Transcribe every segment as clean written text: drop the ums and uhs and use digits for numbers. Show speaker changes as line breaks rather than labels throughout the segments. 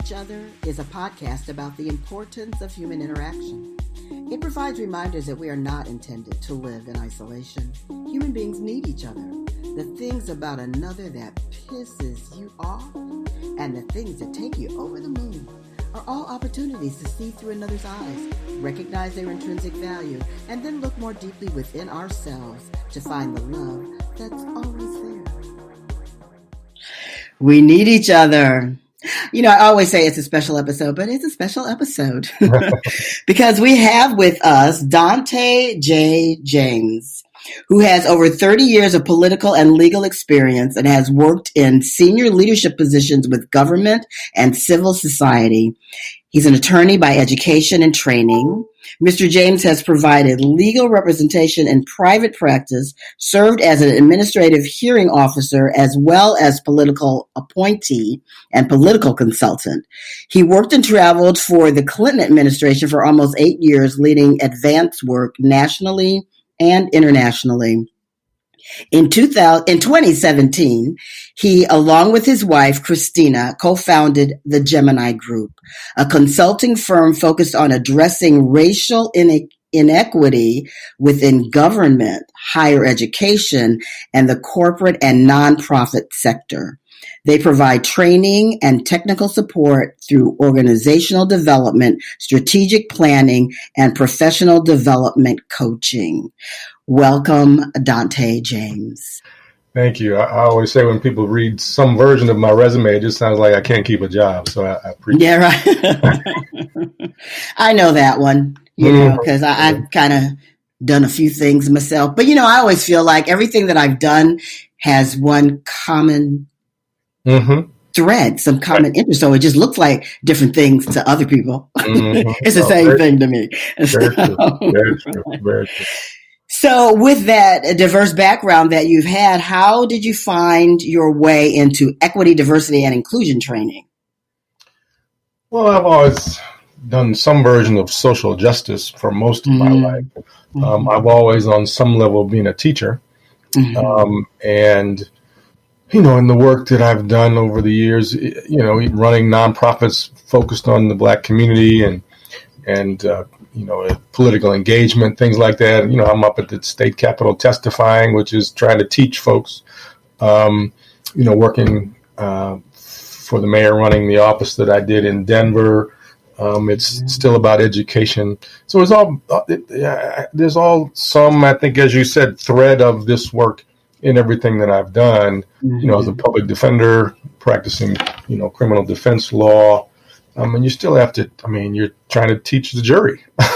Each Other is a podcast about the importance of human interaction. It provides reminders that we are not intended to live in isolation. Human beings need each other. The things about another that pisses you off and the things that take you over the moon are all opportunities to see through another's eyes, recognize their intrinsic value, and then look more deeply within ourselves to find the love that's always there. We need each other. You know, I always say it's a special episode, but it's a special episode because we have with us Dante James, who has over 30 years of political and legal experience and has worked in senior leadership positions with government and civil society. He's an attorney by education and training. Mr. James has provided legal representation in private practice, served as an administrative hearing officer, as well as political appointee and political consultant. He worked and traveled for the Clinton administration for almost 8 years, leading advance work nationally and internationally. In 2017, he, along with his wife, Christina, co-founded the Gemini Group, a consulting firm focused on addressing racial inequity within government, higher education, and the corporate and nonprofit sector. They provide training and technical support through organizational development, strategic planning, and professional development coaching. Welcome, Dante James.
Thank you. I always say when people read some version of my resume, it just sounds like I can't keep a job. So I appreciate it.
Yeah, right. I know that one, know, because I've kind of done a few things myself. But, I always feel like everything that I've done has one common thread, some common interest. So it just looks like different things to other people. It's the same thing to me.
Very true. Very true.
So with that diverse background that you've had, how did you find your way into equity, diversity, and inclusion training?
Well, I've always done some version of social justice for most of my life. I've always, on some level, been a teacher. And, in the work that I've done over the years, running nonprofits focused on the Black community and political engagement, things like that. I'm up at the state capitol testifying, which is trying to teach folks, working for the mayor, running the office that I did in Denver. It's still about education. So there's all some, I think, as you said, thread of this work in everything that I've done, as a public defender, practicing, criminal defense law. And you still have to, you're trying to teach the jury. And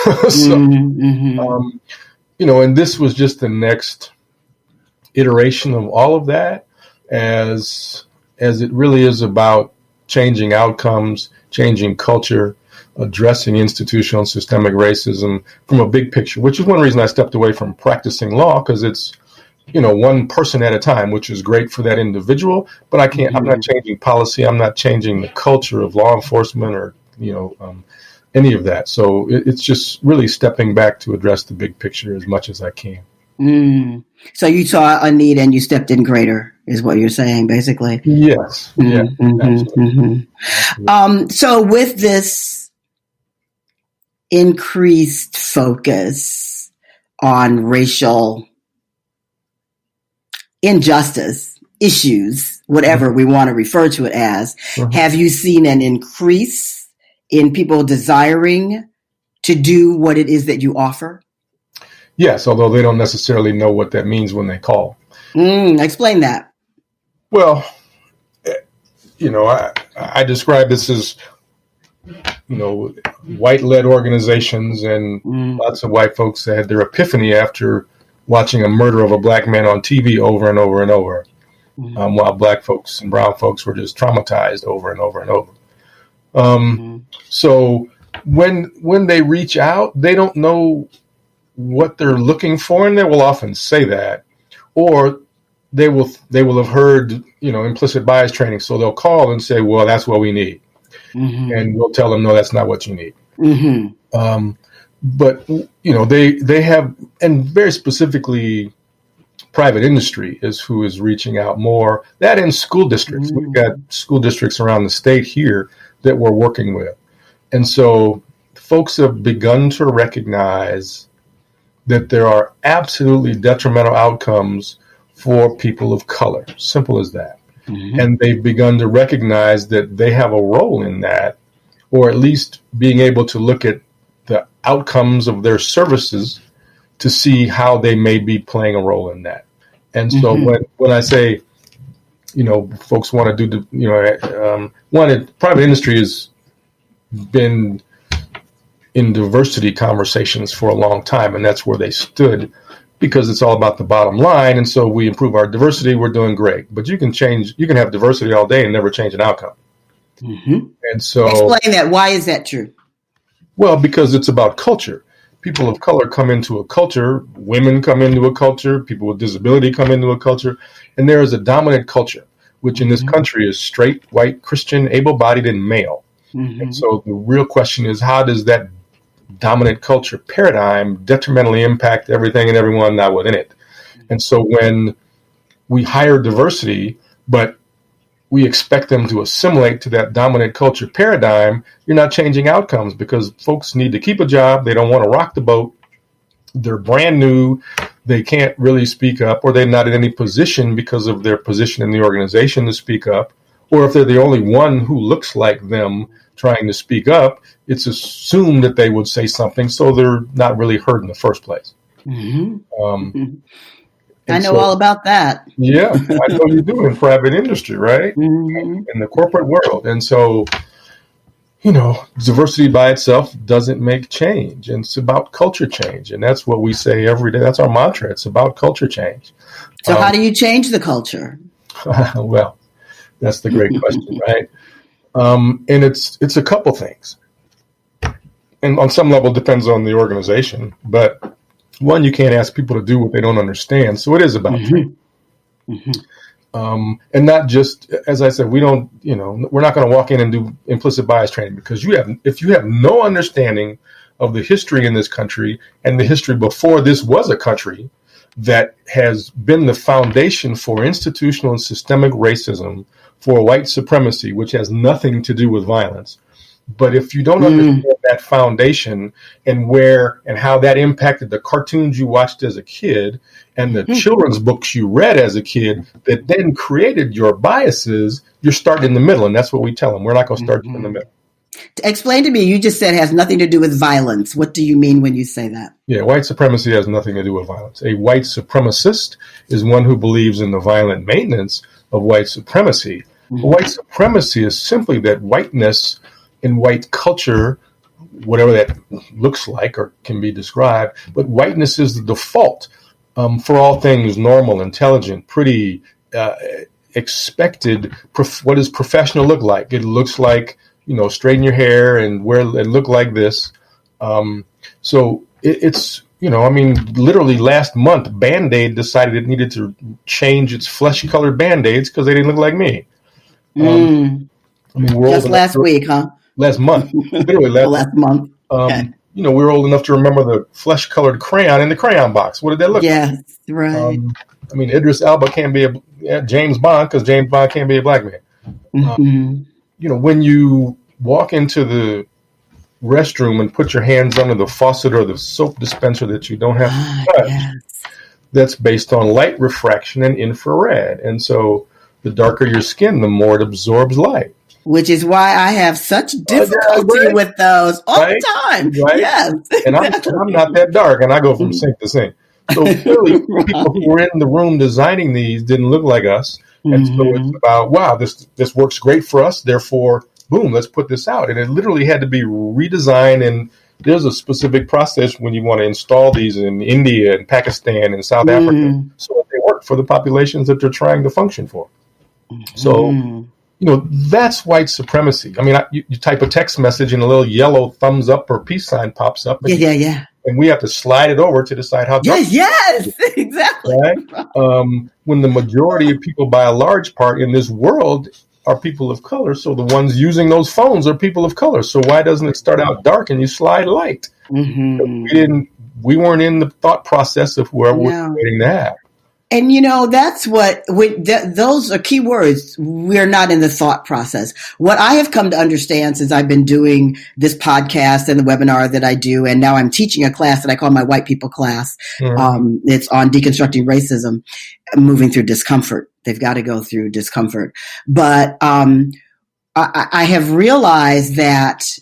this was just the next iteration of all of that, as it really is about changing outcomes, changing culture, addressing institutional and systemic racism from a big picture, which is one reason I stepped away from practicing law, because it's, one person at a time, which is great for that individual, but I'm not changing policy. I'm not changing the culture of law enforcement or, any of that. So it's just really stepping back to address the big picture as much as I can.
So you saw a need and you stepped in greater, is what you're saying, basically.
Yes. Yeah. Absolutely.
So with this increased focus on racial injustice issues, whatever we want to refer to it as, have you seen an increase in people desiring to do what it is that you offer?
Yes, although they don't necessarily know what that means when they call.
Explain that.
Well, I describe this as, white-led organizations and lots of white folks that had their epiphany after watching a murder of a Black man on TV over and over and over, while Black folks and brown folks were just traumatized over and over and over. So when they reach out, they don't know what they're looking for, and they will often say that, or they will have heard, implicit bias training. So they'll call and say, well, that's what we need. And we'll tell them, no, that's not what you need. But, they have, and very specifically, private industry is who is reaching out more. That in school districts. We've got school districts around the state here that we're working with. And so folks have begun to recognize that there are absolutely detrimental outcomes for people of color. Simple as that. Mm-hmm. And they've begun to recognize that they have a role in that, or at least being able to look at the outcomes of their services to see how they may be playing a role in that. And so when I say, folks want to do private industry has been in diversity conversations for a long time, and that's where they stood, because it's all about the bottom line. And so we improve our diversity, we're doing great. But you can have diversity all day and never change an outcome. Mm-hmm. And so
explain that. Why is that true?
Well, because it's about culture. People of color come into a culture, women come into a culture, people with disability come into a culture, and there is a dominant culture, which in this country is straight, white, Christian, able-bodied, and male. Mm-hmm. And so the real question is, how does that dominant culture paradigm detrimentally impact everything and everyone not within it? And so when we hire diversity, but we expect them to assimilate to that dominant culture paradigm, you're not changing outcomes, because folks need to keep a job. They don't want to rock the boat. They're brand new. They can't really speak up, or they're not in any position because of their position in the organization to speak up. Or if they're the only one who looks like them trying to speak up, it's assumed that they would say something, so they're not really heard in the first place. Mm-hmm.
I know all about that.
Yeah, I know you do in private industry, right? Mm-hmm. In the corporate world. And so, diversity by itself doesn't make change. And it's about culture change. And that's what we say every day. That's our mantra. It's about culture change.
So how do you change the culture?
Well, that's the great question, right? And it's a couple things. And on some level, it depends on the organization. But one, you can't ask people to do what they don't understand. So it is about training. Mm-hmm. And not just, as I said, we're not going to walk in and do implicit bias training, because if you have no understanding of the history in this country and the history before this was a country that has been the foundation for institutional and systemic racism, for white supremacy, which has nothing to do with violence. But if you don't understand that foundation and where and how that impacted the cartoons you watched as a kid and the children's books you read as a kid that then created your biases, you're starting in the middle. And that's what we tell them. We're not going to start in the middle.
Explain to me, you just said it has nothing to do with violence. What do you mean when you say that?
Yeah, white supremacy has nothing to do with violence. A white supremacist is one who believes in the violent maintenance of white supremacy. Mm-hmm. White supremacy is simply that whiteness in white culture, whatever that looks like or can be described, but whiteness is the default for all things normal, intelligent, pretty, expected. What does professional look like? It looks like, straighten your hair and look like this. So it's, literally last month, Band-Aid decided it needed to change its flesh-colored Band-Aids because they didn't look like me.
Just last week, huh?
Last month, literally last month. Okay. We were old enough to remember the flesh-colored crayon in the crayon box. What did that look like?
Yes, right.
Idris Elba can't be a James Bond because James Bond can't be a black man. When you walk into the restroom and put your hands under the faucet or the soap dispenser that you don't have to touch, that's based on light refraction and infrared. And so the darker your skin, the more it absorbs light.
Which is why I have such difficulty with those all the time.
Right?
Yes.
And I'm not that dark, and I go from sink to sink. So clearly, people who were in the room designing these didn't look like us. And so it's about, wow, this works great for us. Therefore, boom, let's put this out. And it literally had to be redesigned. And there's a specific process when you want to install these in India and Pakistan and South Africa, so that they work for the populations that they're trying to function for. So, that's white supremacy. You type a text message and a little yellow thumbs up or peace sign pops up.
Yeah.
And we have to slide it over to decide how dark.
Yes, exactly.
Right? When the majority of people, by a large part in this world, are people of color. So the ones using those phones are people of color. So why doesn't it start out dark and you slide light? We weren't in the thought process of whoever was creating that.
And, that's those are key words. We're not in the thought process. What I have come to understand since I've been doing this podcast and the webinar that I do, and now I'm teaching a class that I call my white people class. It's on deconstructing racism, moving through discomfort. They've got to go through discomfort. But I have realized that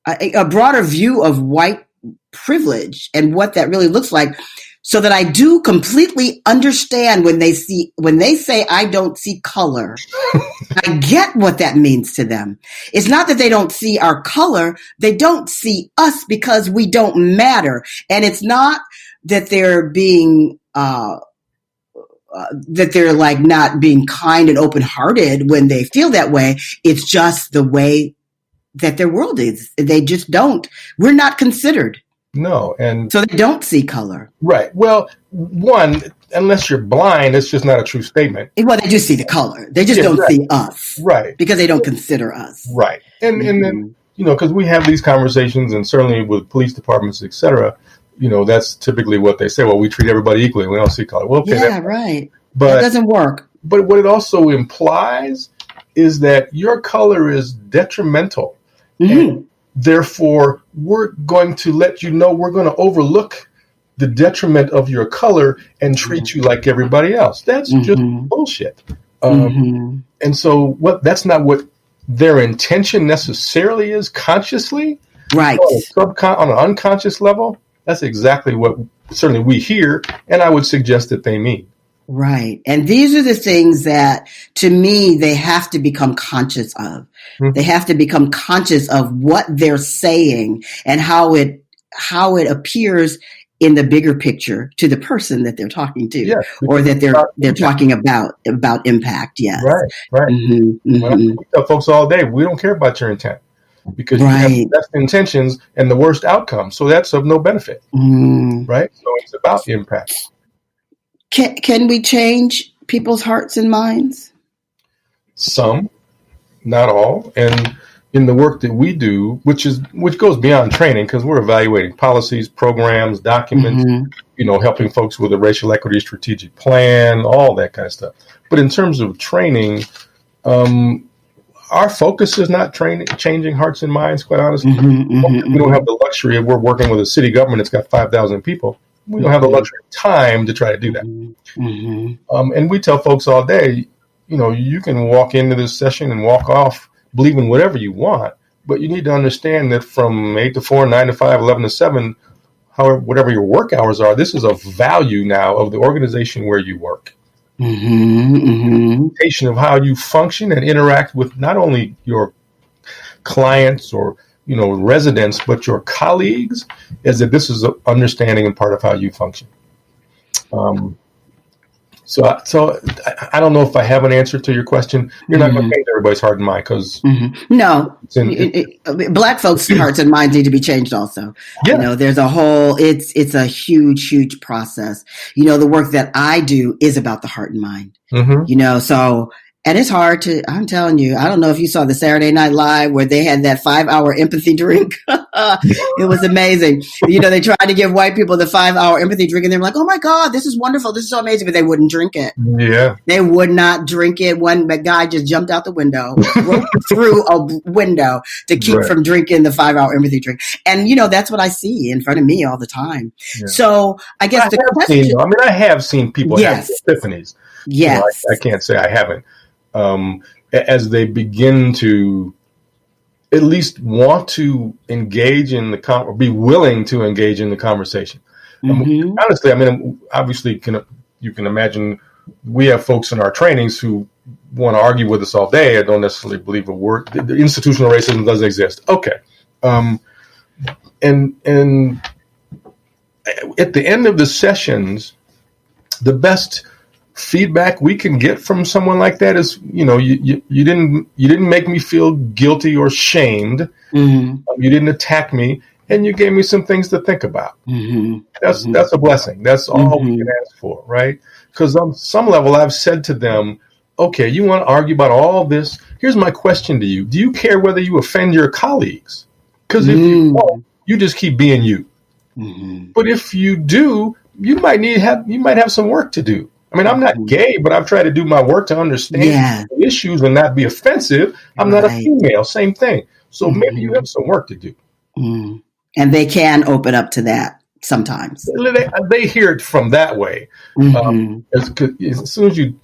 a broader view of white privilege and what that really looks like, so that I do completely understand when they say I don't see color. I get what that means to them. It's not that they don't see our color. They don't see us because we don't matter. And it's not that they're being, that they're like not being kind and open-hearted when they feel that way. It's just the way that their world is. They just don't. We're not considered.
No. And
so they don't see color.
Right. Well, one, unless you're blind, it's just not a true statement.
Well, they do see the color. They just don't see us.
Right.
Because they don't consider us.
Right. And then, because we have these conversations, and certainly with police departments, et cetera, that's typically what they say. Well, we treat everybody equally. We don't see color. Well, okay.
Yeah, right.
But
that doesn't work.
But what it also implies is that your color is detrimental. And therefore, we're going to let you know we're going to overlook the detriment of your color and treat you like everybody else. That's just bullshit. And so that's not what their intention necessarily is consciously.
Right.
On an unconscious level, that's exactly what certainly we hear, and I would suggest that they mean.
Right. And these are the things that, to me, they have to become conscious of. They have to become conscious of what they're saying and how it appears in the bigger picture to the person that they're talking to, or that they're talking about impact. Yes.
Right. We tell folks all day, we don't care about your intent because you have the best intentions and the worst outcome. So that's of no benefit. Right. So it's about impact.
Can we change people's hearts and minds?
Some, not all. And in the work that we do, which goes beyond training, because we're evaluating policies, programs, documents, helping folks with a racial equity strategic plan, all that kind of stuff. But in terms of training, our focus is not changing hearts and minds, quite honestly. We don't have the luxury of we're working with a city government that's got 5,000 people. We don't have the luxury of time to try to do that. And we tell folks all day, you can walk into this session and walk off believing whatever you want, but you need to understand that from 8 to 4, 9 to 5, 11 to 7, however, whatever your work hours are, this is a value now of the organization where you work. Of how you function and interact with not only your clients or residents, but your colleagues, is that this is an understanding and part of how you function. So I don't know if I have an answer to your question. You're not going to change everybody's heart and mind because
no, Black folks' hearts and minds need to be changed also.
Yeah.
There's a whole. It's a huge process. The work that I do is about the heart and mind. So. And it's hard I'm telling you, I don't know if you saw the Saturday Night Live where they had that 5-hour empathy drink. It was amazing. They tried to give white people the 5-hour empathy drink and they were like, oh my God, this is wonderful. This is so amazing. But they wouldn't drink it.
Yeah.
They would not drink it. One guy just jumped out the window, through a window to keep from drinking the 5-hour empathy drink. And, that's what I see in front of me all the time. Yeah. So I guess
I have seen people have epiphanies.
Yes.
I can't say I haven't. As they begin to at least want to engage in or be willing to engage in the conversation. Honestly, obviously, you can imagine we have folks in our trainings who want to argue with us all day. I don't necessarily believe a word. The institutional racism doesn't exist. Okay. And at the end of the sessions, the best feedback we can get from someone like that is, you didn't make me feel guilty or shamed. You didn't attack me, and you gave me some things to think about. That's a blessing. That's all we can ask for, right? Because on some level, I've said to them, okay, you want to argue about all this? Here's my question to you. Do you care whether you offend your colleagues? Because if you don't, you just keep being you. But if you do, you might have some work to do. I mean, I'm not gay, but I've tried to do my work to understand the issues and not be offensive. I'm not a female, same thing. So maybe you have some work to do.
And they can open up to that sometimes.
They hear it from that way. As soon as you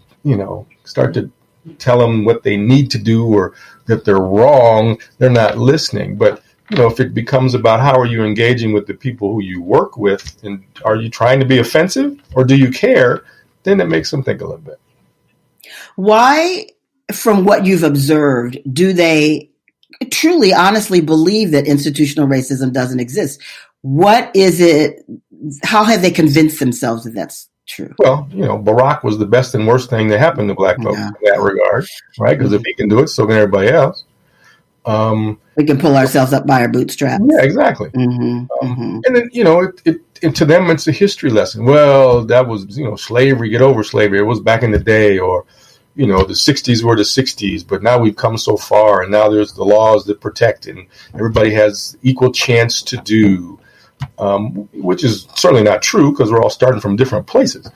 start to tell them what they need to do or that they're wrong, they're not listening. But if it becomes about how are you engaging with the people who you work with, and are you trying to be offensive or do you care, then it makes them think a little bit.
Why, from what you've observed, do they truly, honestly believe that institutional racism doesn't exist? What is it? How have they convinced themselves that that's true?
Well, Barack was the best and worst thing that happened to black folks in that regard, right? Because if he can do it, so can everybody else.
We can pull ourselves up by our bootstraps.
Yeah, exactly. And then, and to them, it's a history lesson. Well, that was, slavery, get over slavery. It was back in the day, or, the 60s were the 60s, but now we've come so far, and now there's the laws that protect, and everybody has equal chance to do, which is certainly not true because we're all starting from different places.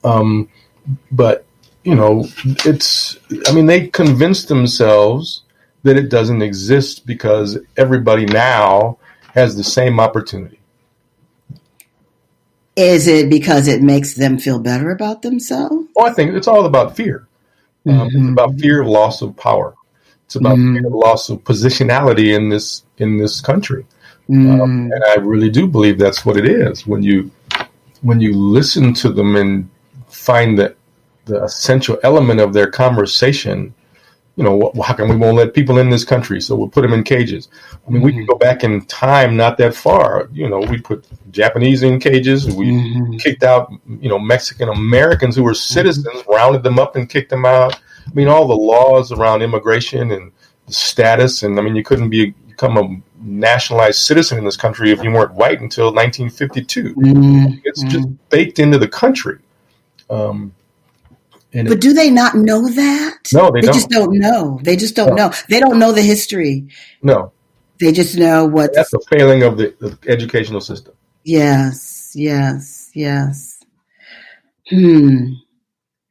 But, they convinced themselves that it doesn't exist because everybody now has the same opportunity.
Is it because it makes them feel better about themselves?
Well, I think it's all about fear. It's about fear of loss of power. It's about fear of loss of positionality in this country. And I really do believe that's what it is. When you listen to them and find that the essential element of their conversation, how come we won't let people in this country? So we'll put them in cages. I mean, we can go back in time not that far. We put Japanese in cages. We kicked out, Mexican Americans who were citizens, rounded them up and kicked them out. I mean, all the laws around immigration and the status. And I mean, you couldn't become a nationalized citizen in this country if you weren't white until 1952. It's just baked into the country.
But do they not know that?
No, they don't.
Just don't know. They just don't know. They don't know the history.
No.
They just know what.
That's the failing of the educational system.
Yes.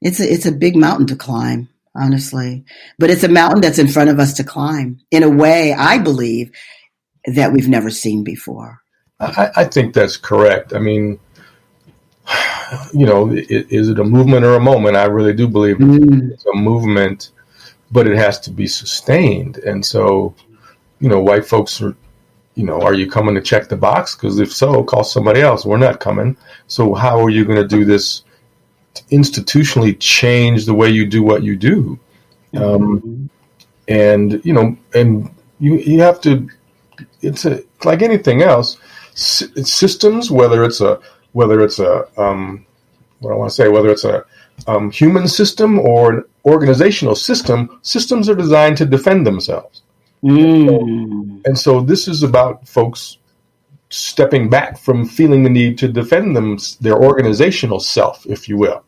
It's a big mountain to climb, honestly. But it's a mountain that's in front of us to climb in a way, I believe, that we've never seen before.
I think that's correct. I mean, is it a movement or a moment? I really do believe it's a movement, but it has to be sustained. And so, white folks are, are you coming to check the box? Because if so, call somebody else. We're not coming. So how are you going to do this to institutionally change the way you do what you do? And you have to, it's like anything else, it's systems, whether it's a human system or an organizational system, systems are designed to defend themselves. And so this is about folks stepping back from feeling the need to defend their organizational self, if you will.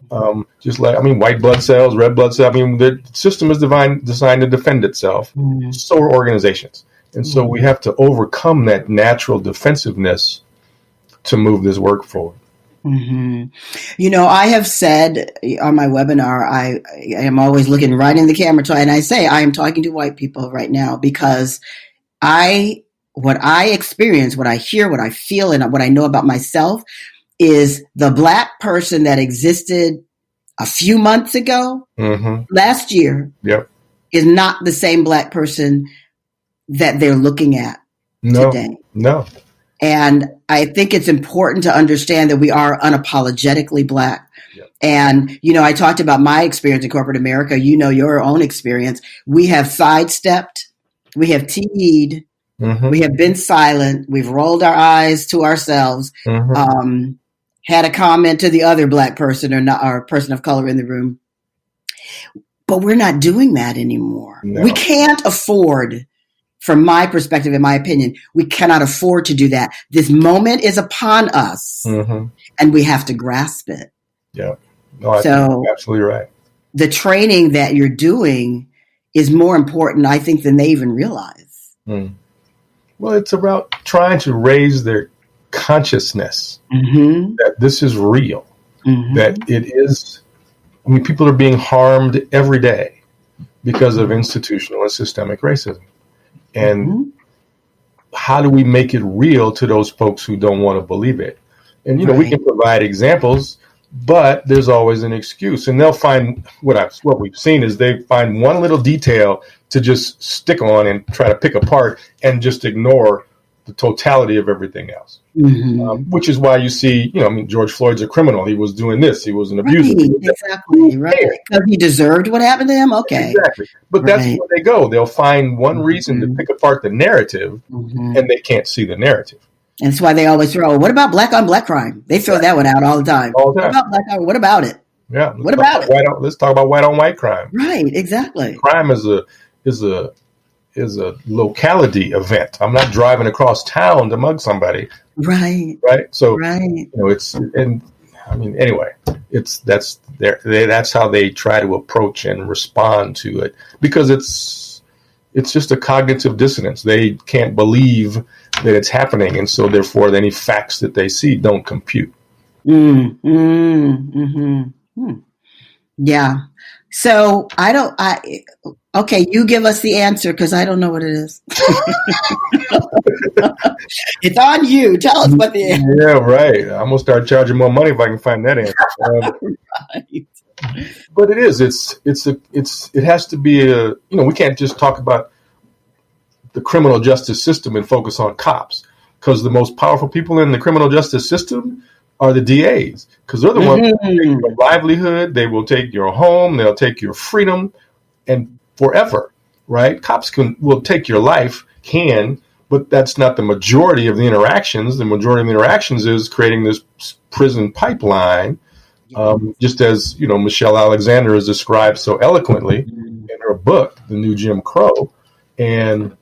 White blood cells, red blood cells, the system is designed to defend itself. So are organizations. And so we have to overcome that natural defensiveness to move this work forward.
I have said on my webinar, I am always looking right in the camera, and I say I am talking to white people right now because what I experience, what I hear, what I feel, and what I know about myself is the black person that existed a few months ago, last year, is not the same black person that they're looking at today.
No.
And I think it's important to understand that we are unapologetically black. Yep. And, I talked about my experience in corporate America. Your own experience. We have sidestepped. We have TE'd. We have been silent. We've rolled our eyes to ourselves, had a comment to the other black person or person of color in the room. But we're not doing that anymore. No. We can't afford, from my perspective, in my opinion, we cannot afford to do that. This moment is upon us, and we have to grasp it.
Yeah. No, I think you're absolutely right.
The training that you're doing is more important, I think, than they even realize.
Well, it's about trying to raise their consciousness that this is real. that it is, I mean, people are being harmed every day because of institutional and systemic racism. And how do we make it real to those folks who don't want to believe it? And, we can provide examples, but there's always an excuse. And they'll find what we've seen is they find one little detail to just stick on and try to pick apart and just ignore the totality of everything else. Which is why you see, George Floyd's a criminal. He was doing this. He was an abuser.
Exactly. Right. Because he deserved what happened to him. Okay.
Exactly. But that's where they go. They'll find one reason to pick apart the narrative, and they can't see the narrative. And
that's why they always throw, what about black on black crime? They throw that one out all the time. What about black on, what about it?
Yeah.
What about it?
Let's talk about white on white crime.
Right. Exactly.
Crime is a locality event. I'm not driving across town to mug somebody.
Right.
So, it's, and I mean, anyway, that's how they try to approach and respond to it, because it's just a cognitive dissonance. They can't believe that it's happening. And so therefore any facts that they see don't compute.
Yeah. So okay, you give us the answer, because I don't know what it is. It's on you. Tell us what the answer is.
Yeah, right. I'm going to start charging more money if I can find that answer. But it is. It has to be we can't just talk about the criminal justice system and focus on cops, because the most powerful people in the criminal justice system are the DAs, because they're the ones who take your livelihood. They will take your home. They'll take your freedom, and forever, right? Cops will take your life, but that's not the majority of the interactions. The majority of the interactions is creating this prison pipeline, just as, Michelle Alexander has described so eloquently in her book, The New Jim Crow. And,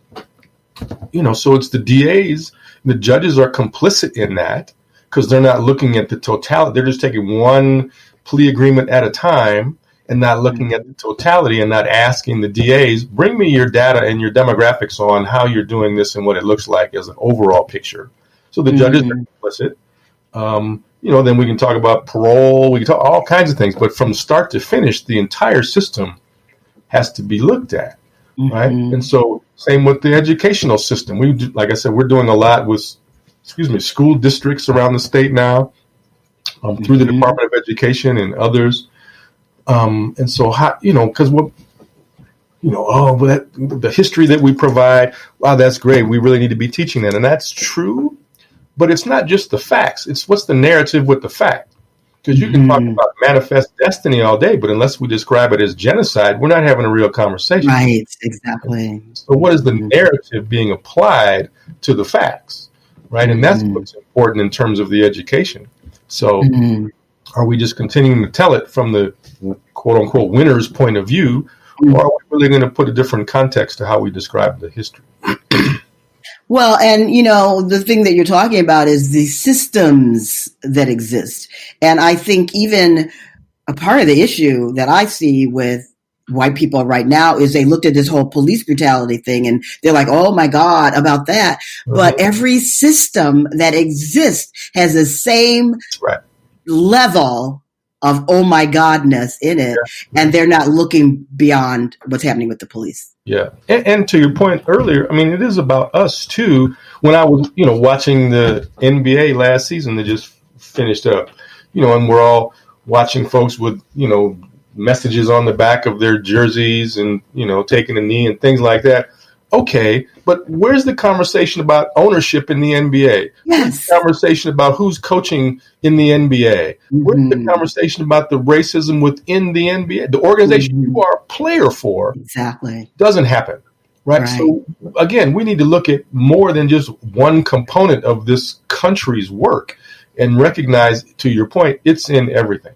so it's the DAs, the judges are complicit in that, because they're not looking at the totality. They're just taking one plea agreement at a time and not looking at the totality, and not asking the DAs, bring me your data and your demographics on how you're doing this and what it looks like as an overall picture. So the judges are complicit. Then we can talk about parole. We can talk all kinds of things. But from start to finish, the entire system has to be looked at, right? And so same with the educational system. Like I said, we're doing a lot with, school districts around the state now, through the Department of Education and others. And so, because the history that we provide, wow, that's great. We really need to be teaching that. And that's true. But it's not just the facts. It's what's the narrative with the fact. Because you can talk about manifest destiny all day, but unless we describe it as genocide, we're not having a real conversation.
Right, exactly.
So what is the narrative being applied to the facts, right? And that's what's important in terms of the education. So are we just continuing to tell it from the quote-unquote winner's point of view, or are we really going to put a different context to how we describe the history?
Well, and, the thing that you're talking about is the systems that exist. And I think even a part of the issue that I see with white people right now is they looked at this whole police brutality thing and they're like, oh my God, about that. But every system that exists has the same level of oh my godness in it, and they're not looking beyond what's happening with the police.
Yeah, and to your point earlier, I mean, it is about us too. When I was, watching the NBA last season that just finished up, and we're all watching folks with, messages on the back of their jerseys and, taking a knee and things like that. Okay, but where's the conversation about ownership in the NBA?
Yes.
Where's the conversation about who's coaching in the NBA? Where's the conversation about the racism within the NBA? The organization you are a player for doesn't happen, right? So, again, we need to look at more than just one component of this country's work and recognize, to your point, it's in everything.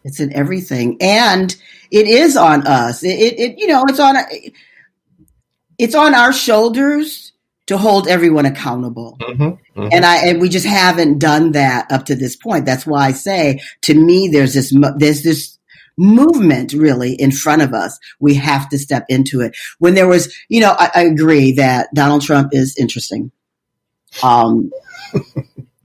It's in everything. And it is on us. It's on our shoulders to hold everyone accountable. And we just haven't done that up to this point. That's why I say, to me, there's this movement really in front of us. We have to step into it. When there was, I agree that Donald Trump is interesting.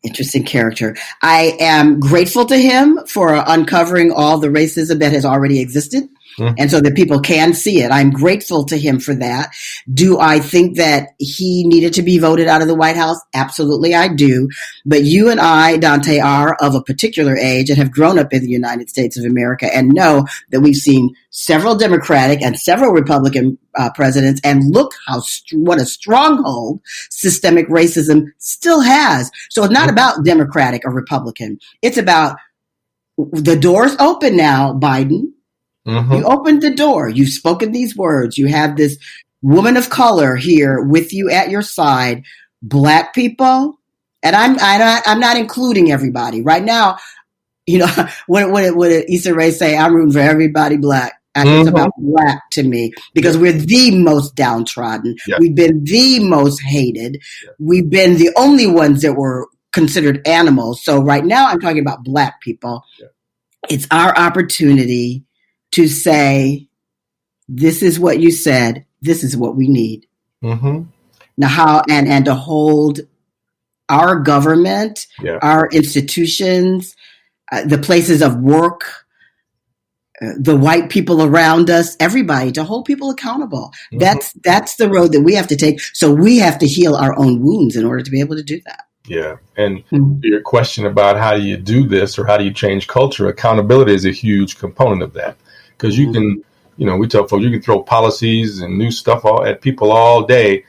Interesting character. I am grateful to him for uncovering all the racism that has already existed. And so that people can see it. I'm grateful to him for that. Do I think that he needed to be voted out of the White House? Absolutely, I do. But you and I, Dante, are of a particular age and have grown up in the United States of America and know that we've seen several Democratic and several Republican presidents, and look what a stronghold systemic racism still has. So it's not about Democratic or Republican. It's about the door's open now, Biden. You opened the door. You've spoken these words. You have this woman of color here with you at your side. Black people, and I'm not including everybody right now. You know, when Issa Rae say, "I'm rooting for everybody black." It's about black to me because we're the most downtrodden. Yeah. We've been the most hated. Yeah. We've been the only ones that were considered animals. So right now, I'm talking about black people. Yeah. It's our opportunity to say, this is what you said, this is what we need. Now how, and to hold our government, our institutions, the places of work, the white people around us, everybody, to hold people accountable. That's the road that we have to take. So we have to heal our own wounds in order to be able to do that.
Yeah. And your question about how do you do this or how do you change culture, accountability is a huge component of that. Because you can, we tell folks you can throw policies and new stuff at people all day,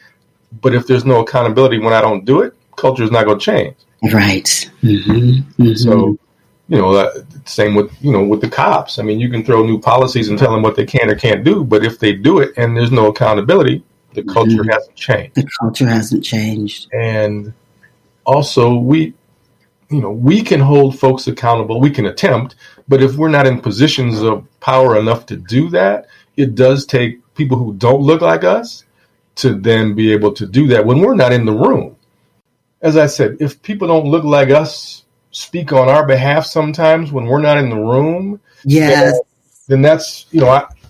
but if there's no accountability when I don't do it, culture is not going to change.
Right.
So, same with with the cops. I mean, you can throw new policies and tell them what they can or can't do, but if they do it and there's no accountability, the culture hasn't changed.
The culture hasn't changed.
And also, we can hold folks accountable. We can attempt, but if we're not in positions of power enough to do that, it does take people who don't look like us to then be able to do that when we're not in the room. As I said, if people don't look like us speak on our behalf sometimes when we're not in the room, then that's,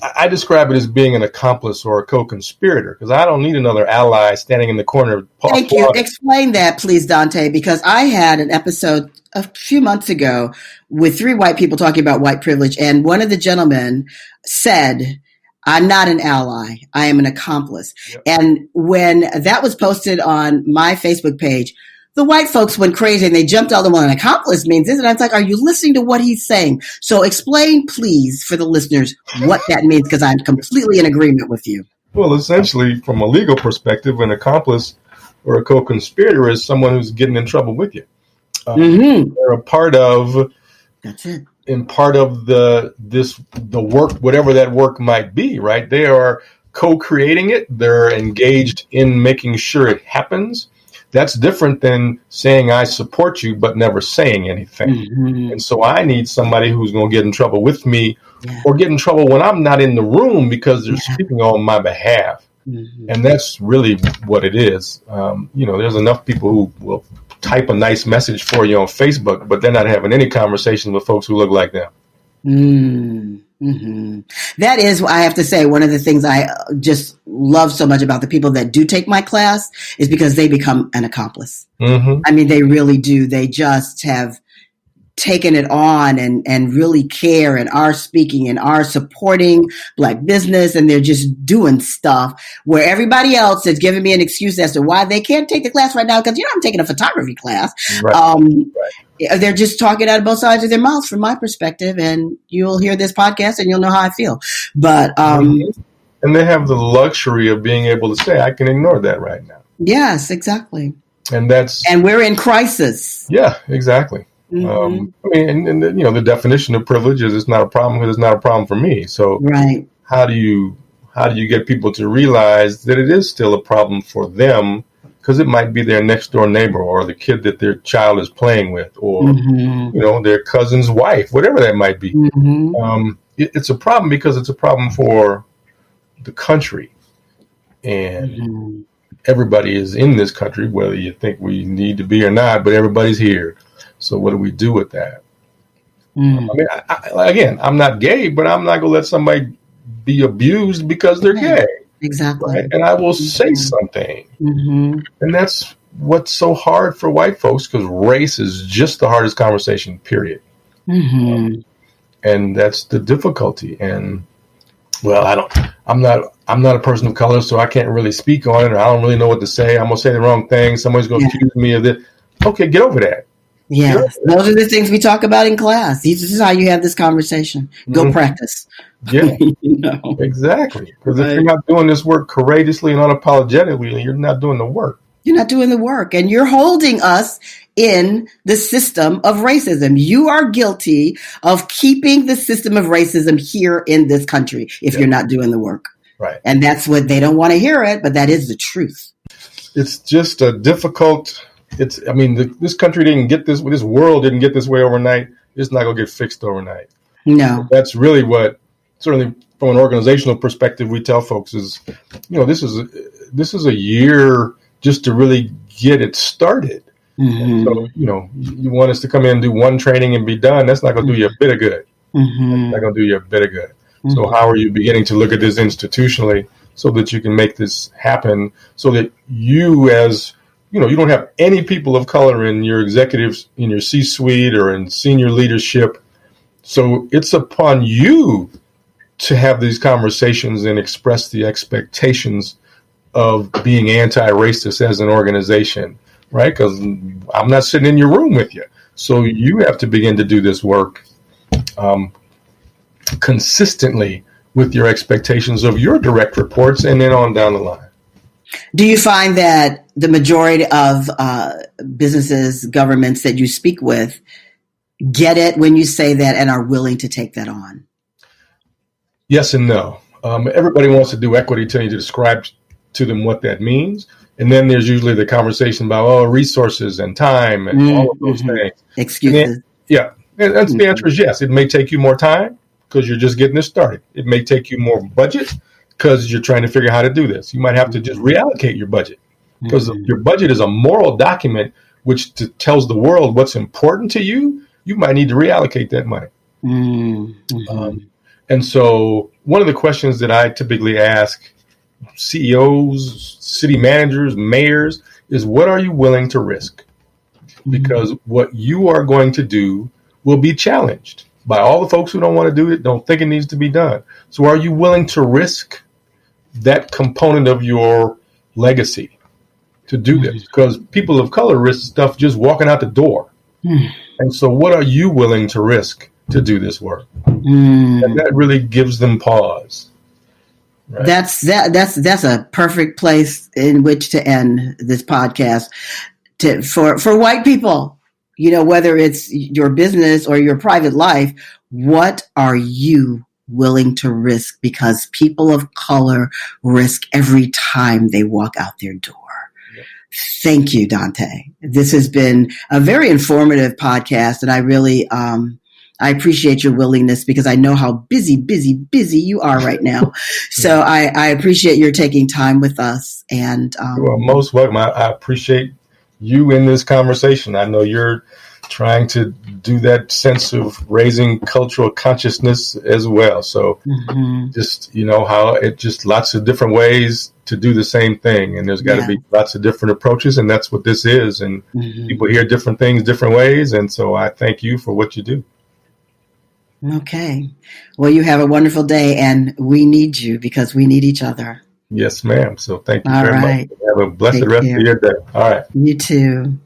I describe it as being an accomplice or a co-conspirator because I don't need another ally standing in the corner.
Thank you. Explain that, please, Dante, because I had an episode a few months ago with 3 white people talking about white privilege. And one of the gentlemen said, I'm not an ally. I am an accomplice. Yep. And when that was posted on my Facebook page, the white folks went crazy and they jumped all over what an accomplice means. And I was like, are you listening to what he's saying? So explain, please, for the listeners, what that means, because I'm completely in agreement with you.
Well, essentially, from a legal perspective, an accomplice or a co-conspirator is someone who's getting in trouble with you. They're a part of.
That's it.
In part of the work, whatever that work might be, right? They are co-creating it. They're engaged in making sure it happens. That's different than saying I support you, but never saying anything. And so I need somebody who's going to get in trouble with me or get in trouble when I'm not in the room because they're speaking on my behalf. And that's really what it is. There's enough people who will type a nice message for you on Facebook, but they're not having any conversation with folks who look like them.
That is, I have to say, one of the things I just love so much about the people that do take my class is because they become an accomplice. I mean, they really do. They just have taken it on and really care and are speaking and are supporting Black business, and they're just doing stuff where everybody else is giving me an excuse as to why they can't take the class right now because I'm taking a photography class. They're just talking out of both sides of their mouths from my perspective, and you'll hear this podcast and you'll know how I feel. But
and they have the luxury of being able to say, I can ignore that right now.
Yes, exactly.
And
we're in crisis.
Yeah, exactly. The definition of privilege is it's not a problem because it's not a problem for me. So how do you get people to realize that it is still a problem for them because it might be their next door neighbor or the kid that their child is playing with or, their cousin's wife, whatever that might be. It's a problem because it's a problem for the country. And everybody is in this country, whether you think we need to be or not, but everybody's here. So what do we do with that? I mean, again, I'm not gay, but I'm not going to let somebody be abused because they're gay.
Exactly.
Right? And I will say something. And that's what's so hard for white folks, because race is just the hardest conversation, period.
Mm-hmm.
And that's the difficulty. And well, I'm not a person of color, so I can't really speak on it, or I don't really know what to say. I'm gonna say the wrong thing. Somebody's gonna accuse me of this. Okay, get over that.
Yes, those are the things we talk about in class. This is how you have this conversation. Go practice.
Yeah, exactly. Because if you're not doing this work courageously and unapologetically, you're not doing the work.
You're not doing the work, and you're holding us in the system of racism. You are guilty of keeping the system of racism here in this country if you're not doing the work.
Right.
And that's what they don't want to hear it, but that is the truth.
It's just a difficult. This country didn't get this. This world didn't get this way overnight. It's not going to get fixed overnight.
No.
That's really what, certainly from an organizational perspective, we tell folks is, this is a year just to really get it started. Mm-hmm. So, you want us to come in and do one training and be done. That's not going to do you a bit of good. Mm-hmm. That's not going to do you a bit of good. Mm-hmm. So how are you beginning to look at this institutionally so that you can make this happen, so that you as, you don't have any people of color in your executives, in your C-suite or in senior leadership. So it's upon you to have these conversations and express the expectations of being anti-racist as an organization, right? Because I'm not sitting in your room with you. So you have to begin to do this work consistently with your expectations of your direct reports and then on down the line.
Do you find that the majority of businesses, governments that you speak with get it when you say that and are willing to take that on?
Yes and no. Everybody wants to do equity till you describe to them what that means. And then there's usually the conversation about, resources and time and all of those things.
Excuses.
The answer is yes. It may take you more time because you're just getting this started. It may take you more budget because you're trying to figure out how to do this. You might have to just reallocate your budget because your budget is a moral document which tells the world what's important to you. You might need to reallocate that money. And so one of the questions that I typically ask CEOs, city managers, mayors is, what are you willing to risk? Because what you are going to do will be challenged by all the folks who don't want to do it, don't think it needs to be done. So are you willing to risk that component of your legacy to do this? Because people of color risk stuff just walking out the door. And so what are you willing to risk to do this work? And that really gives them pause. Right.
That's a perfect place in which to end this podcast. For white people, whether it's your business or your private life, what are you willing to risk? Because people of color risk every time they walk out their door. Yep. Thank you, Dante. This has been a very informative podcast, and I really I appreciate your willingness because I know how busy you are right now. So I appreciate your taking time with us. And
you are most welcome. I appreciate you in this conversation. I know you're trying to do that sense of raising cultural consciousness as well. So just, how it just lots of different ways to do the same thing. And there's got to be lots of different approaches. And that's what this is. And people hear different things different ways. And so I thank you for what you do.
Okay. Well, you have a wonderful day, and we need you because we need each other.
Yes, ma'am. So thank you very much. Have a blessed rest of your day. All right.
You too.